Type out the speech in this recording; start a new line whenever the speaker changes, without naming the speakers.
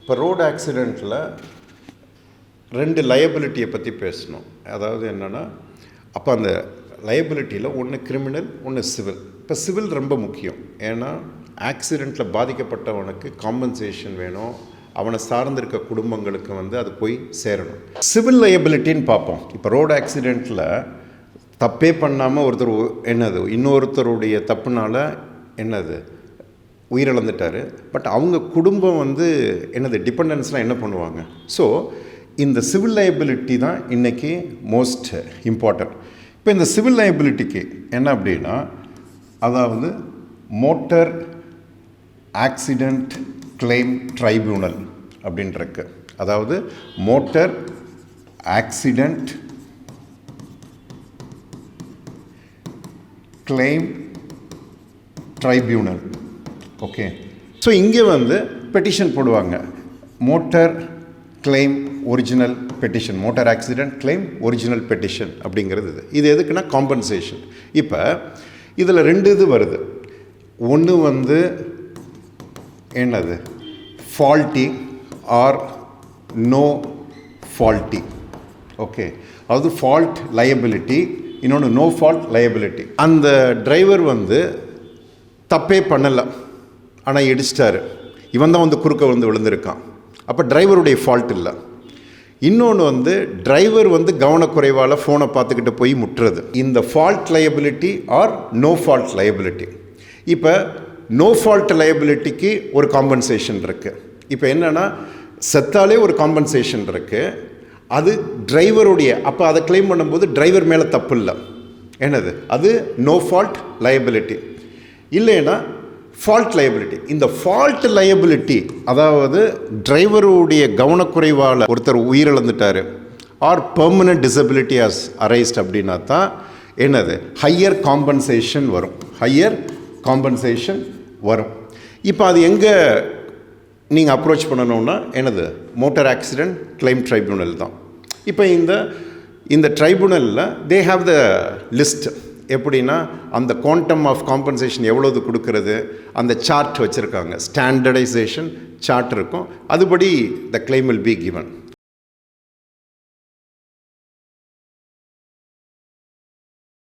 இப்போ ரோடு ஆக்சிடெண்ட்டில் 2 லயபிலிட்டியை பற்றி பேசணும். அதாவது என்னென்னா, அப்போ அந்த லயபிலிட்டியில் ஒன்று கிரிமினல், ஒன்று சிவில். இப்போ சிவில் ரொம்ப முக்கியம். ஏன்னா ஆக்சிடெண்ட்டில் பாதிக்கப்பட்டவனுக்கு காம்பன்சேஷன் வேணும், அவனை சார்ந்திருக்க குடும்பங்களுக்கு அது போய் சேரணும். சிவில் லயபிலிட்டின்னு பார்ப்போம். இப்போ ரோடு ஆக்சிடெண்ட்டில் தப்பே பண்ணாமல் ஒருத்தர் இன்னொருத்தருடைய தப்புனால உயிரிழந்துட்டார். பட் அவங்க குடும்பம் டிபெண்டன்ஸ்லாம் என்ன பண்ணுவாங்க? ஸோ இந்த சிவில் லைபிலிட்டி தான் இன்றைக்கி மோஸ்ட் இம்பார்ட்டன்ட். இப்போ இந்த சிவில் லைபிலிட்டிக்கு என்ன அப்படின்னா, அதாவது மோட்டார் ஆக்சிடெண்ட் கிளைம் ட்ரைபியூனல் அப்படின்ருக்கு. அதாவது motor accident claim tribunal. Okay, so இங்கே பெட்டிஷன் போடுவாங்க. Motor claim original petition, motor accident claim original petition அப்படிங்கிறது இது எதுக்குன்னா காம்பன்சேஷன். இப்போ இதில் 2 இது வருது. ஒன்று faulty or no faulty. Okay, அதாவது ஃபால்ட் லயபிலிட்டி, இன்னொன்று நோ ஃபால்ட் லயபிலிட்டி. அந்த டிரைவர் தப்பே பண்ணலை, ஆனால் இடிச்சிட்டாரு. இவன் தான் குறுக்க விழுந்திருக்கான். அப்போ டிரைவருடைய ஃபால்ட் இல்லை. இன்னொன்று டிரைவர் கவனக்குறைவால் ஃபோனை பார்த்துக்கிட்டு போய் முட்டுறது. இந்த fault liability or no fault liability. இப்போ நோ ஃபால்ட் லயபிலிட்டிக்கு ஒரு காம்பன்சேஷன் இருக்குது. இப்போ என்னென்னா, செத்தாலே ஒரு காம்பன்சேஷன் இருக்குது. அது டிரைவருடைய, அப்போ அதை கிளைம் பண்ணும்போது டிரைவர் மேலே தப்பு இல்லை. அது நோ ஃபால்ட் லயபிலிட்டி. இல்லைன்னா ஃபால்ட் லயபிலிட்டி. இந்த ஃபால்ட் லயபிலிட்டி, அதாவது டிரைவருடைய கவனக்குறைவால் ஒருத்தர் உயிரிழந்துட்டார் ஆர் பெர்மனன்ட் டிசபிலிட்டி ஹஸ் அரைஸ்ட் அப்படின்னா தான் ஹையர் காம்பன்சேஷன் வரும். ஹையர் காம்பன்சேஷன் வரும். இப்போ அது எங்கே நீங்கள் அப்ரோச் பண்ணணும்னா மோட்டார் ஆக்சிடெண்ட் கிளைம் ட்ரைபியூனல் தான். இப்போ இந்த ட்ரைபுனலில் தே ஹாவ் த லிஸ்ட். எப்படின்னா, அந்த குவாண்டம் ஆஃப் காம்பன்சேஷன் எவ்வளோது கொடுக்கறது, அந்த சார்ட் வச்சுருக்காங்க. ஸ்டாண்டர்டைசேஷன் சார்ட் இருக்கும். அதுபடி த கிளைம் வில் பி கிவன்.